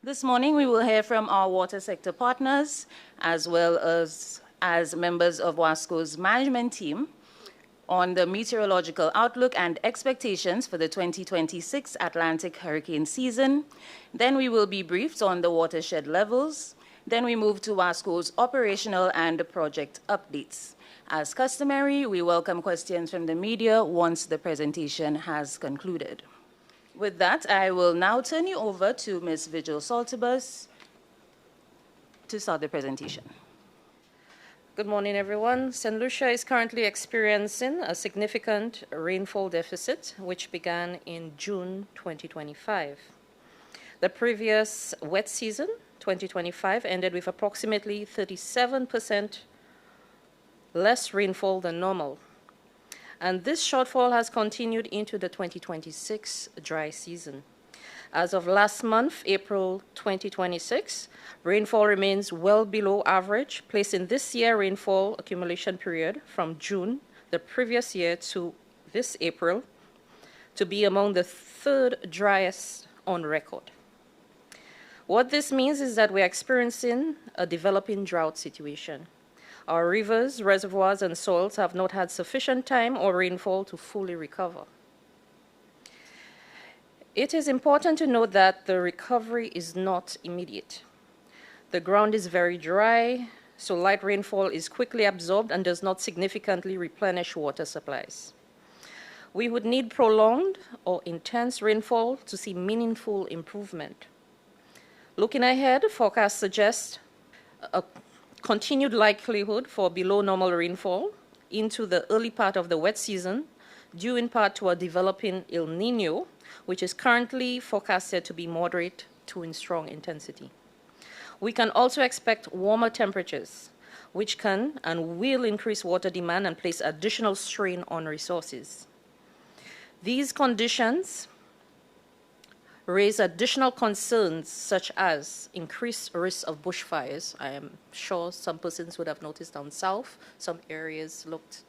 This morning, we will hear from our water sector partners, as well as members of WASCO's management team on the meteorological outlook and expectations for the 2026 Atlantic hurricane season. Then we will be briefed on the watershed levels. Then we move to WASCO's operational and project updates. As customary, we welcome questions from the media once the presentation has concluded. With that, I will now turn you over to Ms. Vigil Saltibus to start the presentation. Good morning, everyone. St. Lucia is currently experiencing a significant rainfall deficit, which began in June 2025. The previous wet season, 2025, ended with approximately 37% less rainfall than normal. And this shortfall has continued into the 2026 dry season. As of last month, April 2026, rainfall remains well below average, placing this year's rainfall accumulation period from June the previous year to this April to be among the third driest on record. What this means is that we're experiencing a developing drought situation. Our rivers, reservoirs, and soils have not had sufficient time or rainfall to fully recover. It is important to note that the recovery is not immediate. The ground is very dry, so light rainfall is quickly absorbed and does not significantly replenish water supplies. We would need prolonged or intense rainfall to see meaningful improvement. Looking ahead, forecasts suggest a continued likelihood for below normal rainfall into the early part of the wet season, due in part to a developing El Niño, which is currently forecasted to be moderate to in strong intensity. We can also expect warmer temperatures, which can and will increase water demand and place additional strain on resources. These conditions raise additional concerns such as increased risk of bushfires. I am sure some persons would have noticed down south, some areas looked.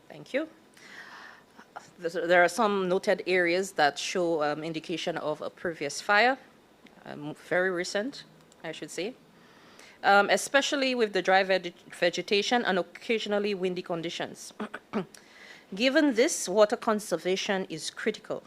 Thank you. There are some noted areas that show indication of a previous fire, very recent, I should say, especially with the dry vegetation and occasionally windy conditions. Given this, water conservation is critical.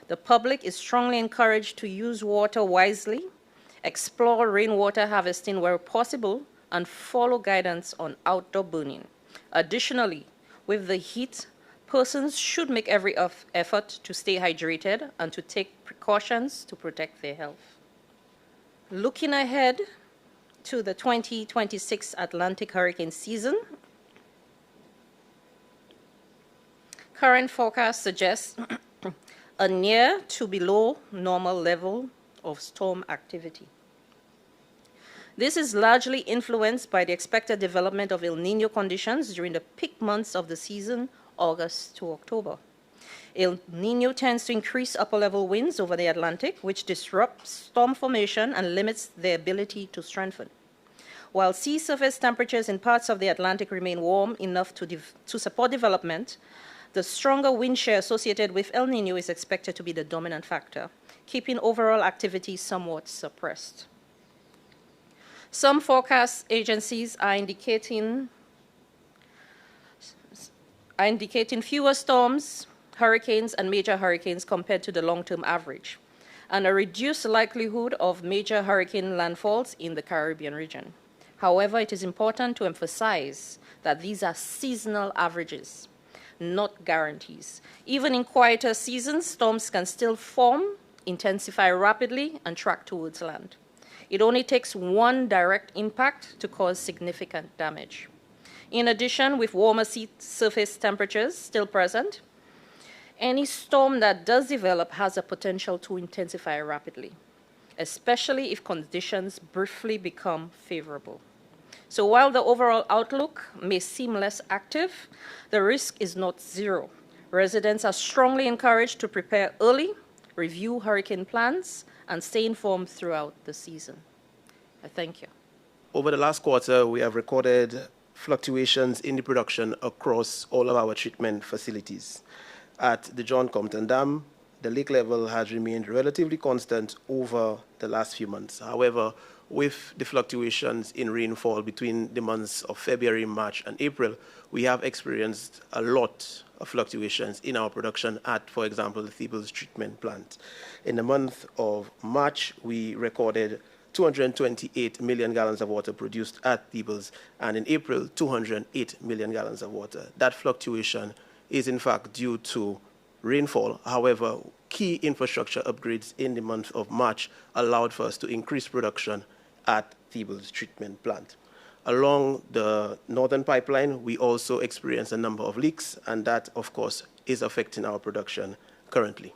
The public is strongly encouraged to use water wisely, explore rainwater harvesting where possible, and follow guidance on outdoor burning. Additionally, with the heat, persons should make every effort to stay hydrated and to take precautions to protect their health. Looking ahead to the 2026 Atlantic hurricane season, current forecasts suggest a near to below normal level of storm activity. This is largely influenced by the expected development of El Niño conditions during the peak months of the season, August to October. El Niño tends to increase upper-level winds over the Atlantic, which disrupts storm formation and limits their ability to strengthen. While sea surface temperatures in parts of the Atlantic remain warm enough to support development, the stronger wind shear associated with El Niño is expected to be the dominant factor, keeping overall activity somewhat suppressed. Some forecast agencies are indicating fewer storms, hurricanes, and major hurricanes compared to the long-term average, and a reduced likelihood of major hurricane landfalls in the Caribbean region. However, it is important to emphasize that these are seasonal averages, not guarantees. Even in quieter seasons, storms can still form, intensify rapidly, and track towards land. It only takes one direct impact to cause significant damage. In addition, with warmer sea surface temperatures still present, any storm that does develop has a potential to intensify rapidly, especially if conditions briefly become favorable. So while the overall outlook may seem less active, the risk is not zero. Residents are strongly encouraged to prepare early, review hurricane plans, and stay informed throughout the season. I thank you. Over the last quarter, we have recorded fluctuations in the production across all of our treatment facilities. At the John Compton Dam, the lake level has remained relatively constant over the last few months. However, with the fluctuations in rainfall between the months of February, March, and April, we have experienced a lot of fluctuations in our production at, for example, the Theobalds treatment plant. In the month of March, we recorded 228 million gallons of water produced at Theobalds, and in April, 208 million gallons of water. That fluctuation is in fact due to rainfall. However, key infrastructure upgrades in the month of March allowed for us to increase production at Theobalds treatment plant. Along the northern pipeline, we also experienced a number of leaks, and that, of course, is affecting our production currently.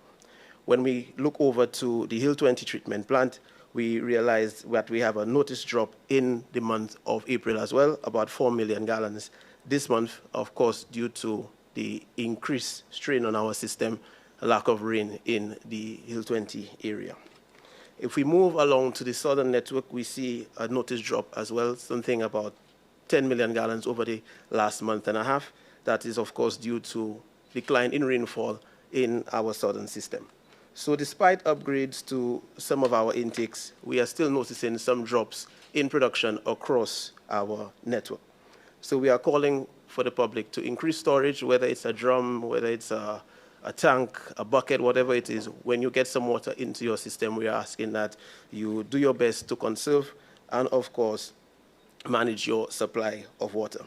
When we look over to the Hill 20 treatment plant, we realized that we have a notice drop in the month of April as well, about 4 million gallons this month, of course, due to the increased strain on our system, a lack of rain in the Hill 20 area. If we move along to the southern network, we see a notice drop as well, something about 10 million gallons over the last month and a half. That is, of course, due to decline in rainfall in our southern system. So despite upgrades to some of our intakes, we are still noticing some drops in production across our network. So we are calling for the public to increase storage, whether it's a drum, whether it's a tank, a bucket, whatever it is. When you get some water into your system, we are asking that you do your best to conserve and, of course, manage your supply of water.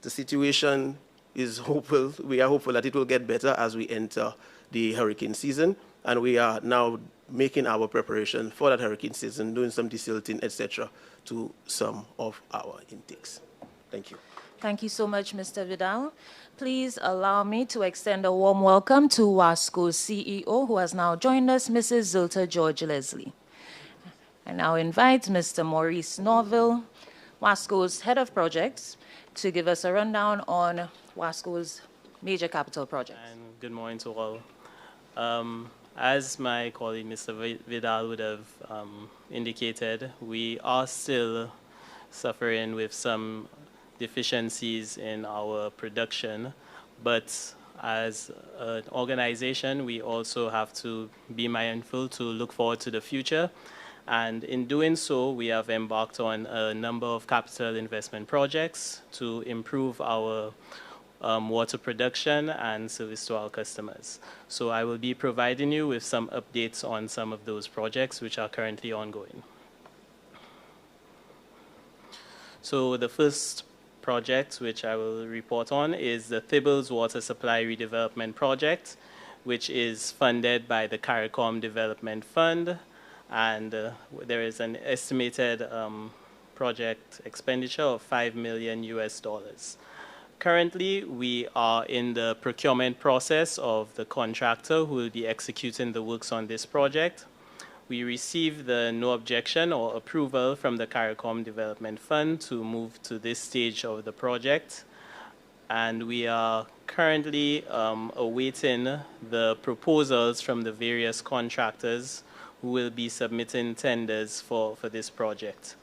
The situation is hopeful. We are hopeful that it will get better as we enter the hurricane season, and we are now making our preparation for that hurricane season, doing some desilting, etc., to some of our intakes. Thank you. Thank you so much, Mr. Vidal. Please allow me to extend a warm welcome to WASCO's CEO, who has now joined us, Mrs. Zilta George Leslie. I now invite Mr. Maurice Norville, WASCO's head of projects, to give us a rundown on WASCO's major capital projects. And good morning to all. As my colleague, Mr. Vidal, would have indicated, we are still suffering with some deficiencies in our production, but as an organization, we also have to be mindful to look forward to the future. And in doing so, we have embarked on a number of capital investment projects to improve our water production and service to our customers. So I will be providing you with some updates on some of those projects which are currently ongoing. So the first project which I will report on is the Theobalds Water Supply Redevelopment Project, which is funded by the CARICOM Development Fund, and there is an estimated project expenditure of $5 million US. Currently, we are in the procurement process of the contractor who will be executing the works on this project. We received the no objection or approval from the CARICOM Development Fund to move to this stage of the project. And we are currently awaiting the proposals from the various contractors who will be submitting tenders for this project.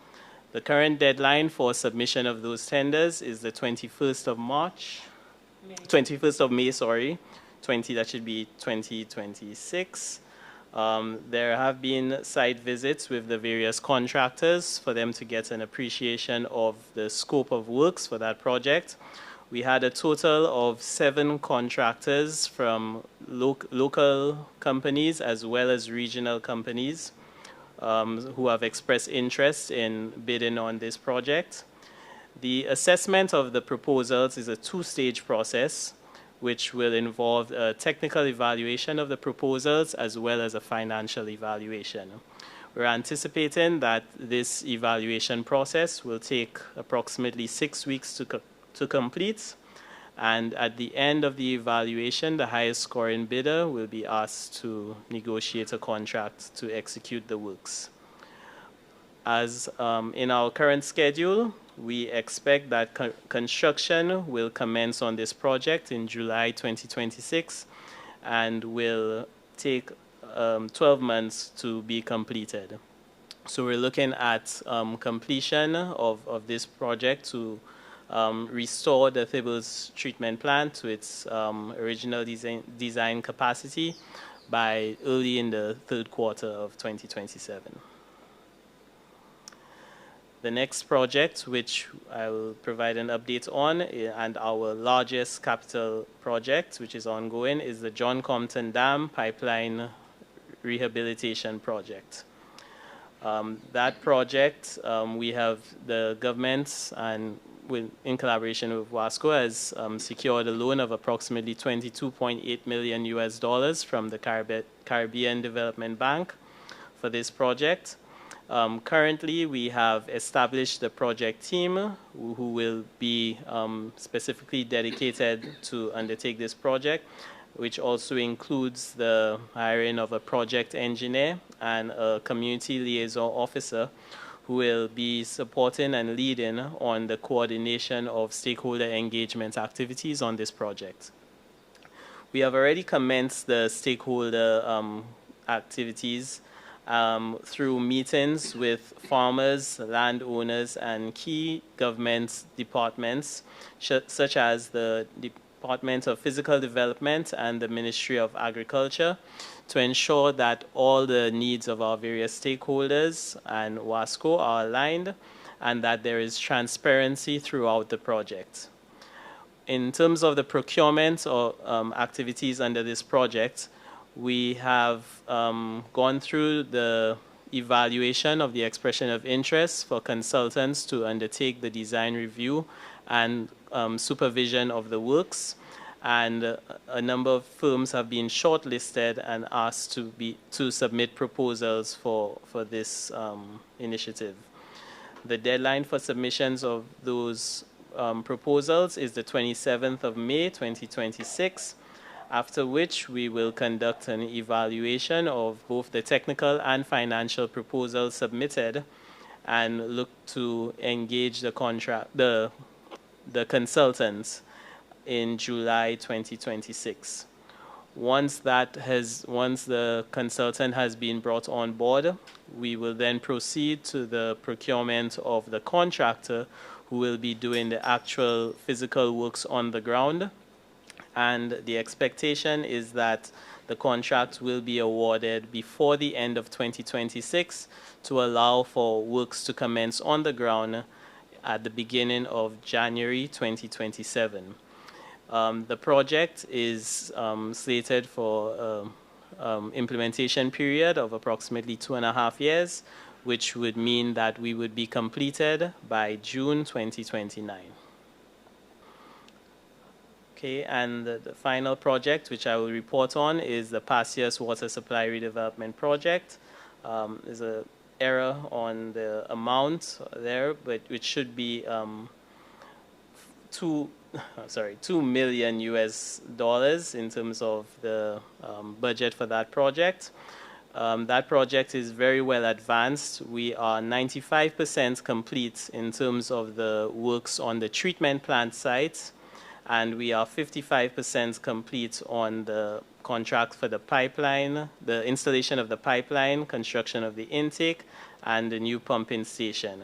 The current deadline for submission of those tenders is the 21st of May, that should be 2026. There have been site visits with the various contractors for them to get an appreciation of the scope of works for that project. We had a total of 7 contractors from local companies as well as regional companies who have expressed interest in bidding on this project. The assessment of the proposals is a 2-stage process, which will involve a technical evaluation of the proposals as well as a financial evaluation. We're anticipating that this evaluation process will take approximately 6 weeks to complete, and at the end of the evaluation, the highest scoring bidder will be asked to negotiate a contract to execute the works. As in our current schedule, we expect that construction will commence on this project in July 2026 and will take 12 months to be completed. So we're looking at completion of this project to restore the Theobalds treatment plant to its original design capacity by early in the third quarter of 2027. The next project, which I will provide an update on, and our largest capital project, which is ongoing, is the John Compton Dam Pipeline Rehabilitation Project. That project, we have the government and in collaboration with WASCO has secured a loan of approximately $22.8 million US from the Caribbean Development Bank for this project. Currently, we have established the project team who will be specifically dedicated to undertake this project, which also includes the hiring of a project engineer and a community liaison officer who will be supporting and leading on the coordination of stakeholder engagement activities on this project. We have already commenced the stakeholder activities through meetings with farmers, landowners, and key government departments, such as the Department of Physical Development and the Ministry of Agriculture, to ensure that all the needs of our various stakeholders and WASCO are aligned and that there is transparency throughout the project. In terms of the procurement or activities under this project, we have gone through the evaluation of the expression of interest for consultants to undertake the design review and supervision of the works, and a number of firms have been shortlisted and asked to submit proposals for this initiative. The deadline for submissions of those proposals is the 27th of May 2026, after which we will conduct an evaluation of both the technical and financial proposals submitted and look to engage the consultants in July 2026. Once the consultant has been brought on board, we will then proceed to the procurement of the contractor who will be doing the actual physical works on the ground. And the expectation is that the contract will be awarded before the end of 2026 to allow for works to commence on the ground at the beginning of January 2027. The project is slated for implementation period of approximately 2.5 years, which would mean that we would be completed by June 2029. Okay, and the final project, which I will report on, is the Passius Water Supply Redevelopment Project. There's an error on the amount there, but which should be $2 million US in terms of the budget for that project. That project is very well advanced. We are 95% complete in terms of the works on the treatment plant site, and we are 55% complete on the contract for the pipeline, the installation of the pipeline, construction of the intake, and the new pumping station.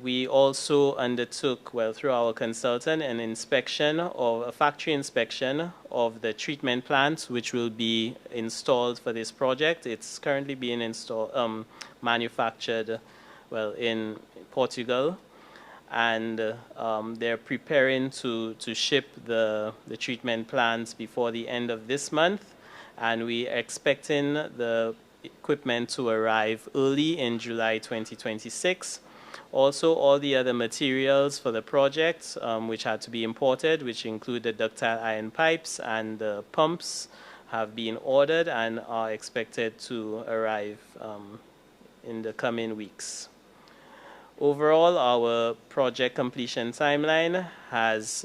We also undertook, through our consultant, an inspection of a factory inspection of the treatment plant, which will be installed for this project. It's currently being installed, manufactured, in Portugal, and they're preparing to ship the treatment plants before the end of this month, and we are expecting the equipment to arrive early in July 2026. Also, all the other materials for the project, which had to be imported, which include the ductile iron pipes and the pumps, have been ordered and are expected to arrive in the coming weeks. Overall, our project completion timeline has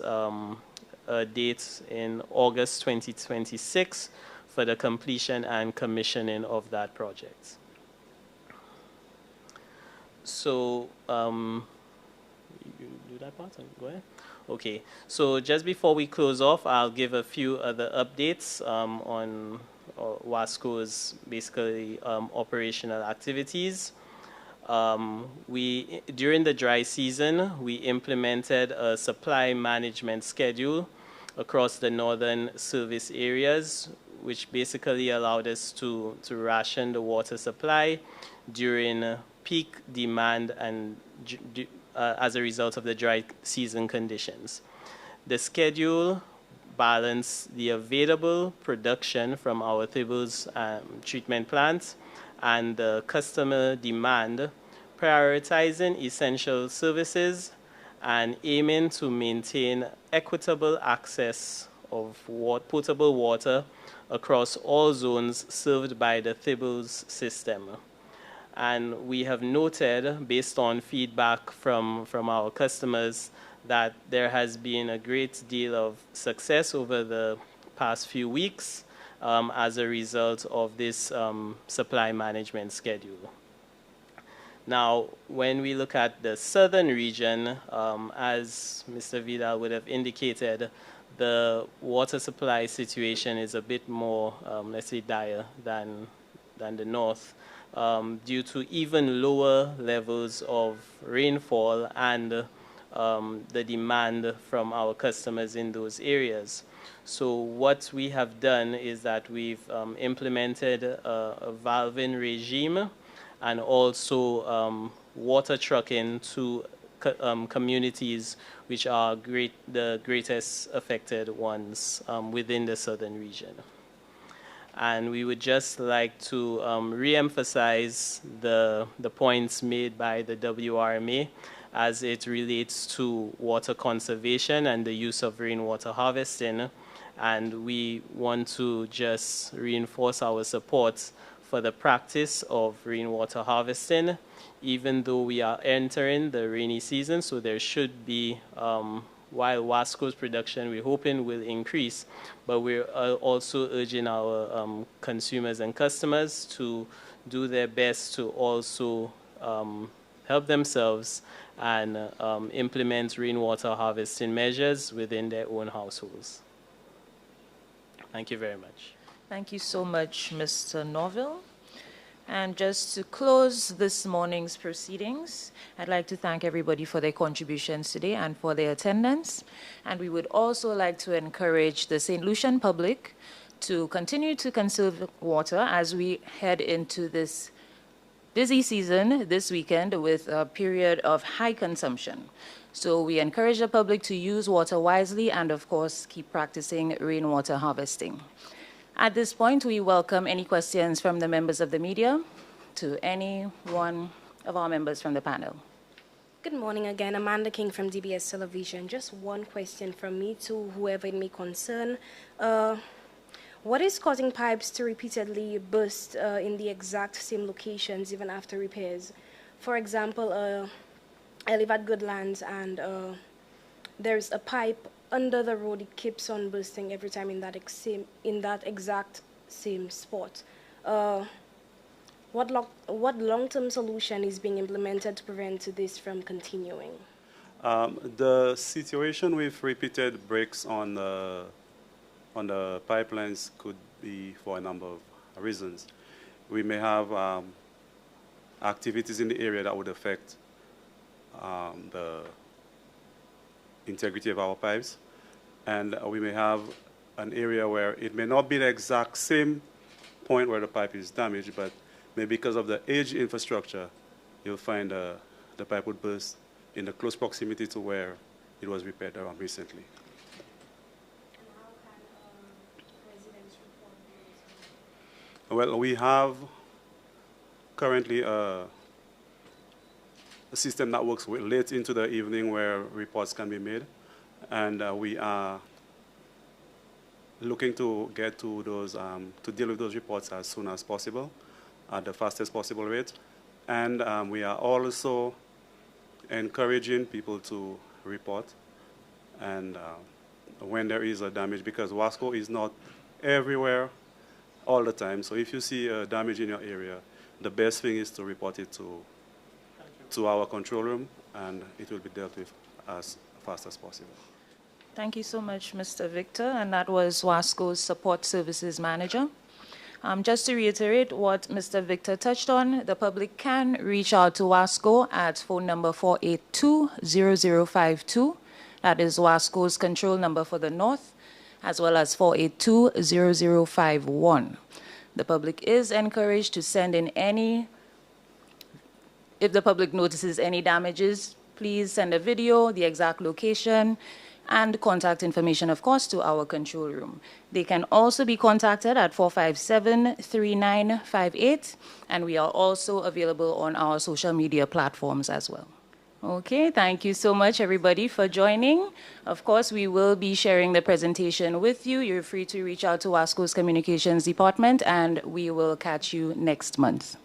a date in August 2026 for the completion and commissioning of that project. So, you do that part? Go ahead. Okay. So just before we close off, I'll give a few other updates on WASCO's basically operational activities. During the dry season, we implemented a supply management schedule across the northern service areas, which basically allowed us to ration the water supply during peak demand and as a result of the dry season conditions. The schedule balanced the available production from our Theobalds treatment plants and the customer demand, prioritizing essential services and aiming to maintain equitable access of potable water across all zones served by the Theobalds system. And we have noted, based on feedback from our customers, that there has been a great deal of success over the past few weeks as a result of this supply management schedule. Now, when we look at the southern region, as Mr. Vidal would have indicated, the water supply situation is a bit more, let's say, dire than the north, due to even lower levels of rainfall and the demand from our customers in those areas. So what we have done is that we've implemented a valving regime and also water trucking to communities which are the greatest affected ones within the southern region. And we would just like to re-emphasize the points made by the WRMA as it relates to water conservation and the use of rainwater harvesting. And we want to just reinforce our support for the practice of rainwater harvesting, even though we are entering the rainy season. So there should be, while WASCO's production we're hoping will increase, but we're also urging our consumers and customers to do their best to also help themselves and implement rainwater harvesting measures within their own households. Thank you very much. Thank you so much, Mr. Norville. And just to close this morning's proceedings, I'd like to thank everybody for their contributions today and for their attendance. And we would also like to encourage the St. Lucian public to continue to conserve water as we head into this busy season this weekend with a period of high consumption. So we encourage the public to use water wisely and, of course, keep practicing rainwater harvesting. At this point, we welcome any questions from the members of the media to any one of our members from the panel. Good morning again. Amanda King from DBS Television. Just one question from me to whoever it may concern. What is causing pipes to repeatedly burst in the exact same locations even after repairs? For example, I live at Goodlands and there's a pipe under the road. It keeps on bursting every time in that exact same spot. What long-term solution is being implemented to prevent this from continuing? The situation with repeated breaks on the pipelines could be for a number of reasons. We may have activities in the area that would affect the integrity of our pipes, and we may have an area where it may not be the exact same point where the pipe is damaged, but maybe because of the aged infrastructure, you'll find the pipe would burst in the close proximity to where it was repaired recently. And how can residents report those? Well, we have currently a system that works late into the evening where reports can be made, and we are looking to get to those, to deal with those reports as soon as possible, at the fastest possible rate. And we are also encouraging people to report and when there is a damage, because WASCO is not everywhere all the time. So if you see damage in your area, the best thing is to report it to our control room, and it will be dealt with as fast as possible. Thank you so much, Mr. Victor, and that was WASCO's Support Services Manager. Just to reiterate what Mr. Victor touched on, the public can reach out to WASCO at phone number 482-0052. That is WASCO's control number for the north. as well as 482-0051. The public is encouraged to send in if the public notices any damages, please send a video, the exact location, and contact information, of course, to our control room. They can also be contacted at 457-3958, and we are also available on our social media platforms as well. Okay, thank you so much, everybody, for joining. Of course, we will be sharing the presentation with you. You're free to reach out to WASCO's Communications Department, and we will catch you next month.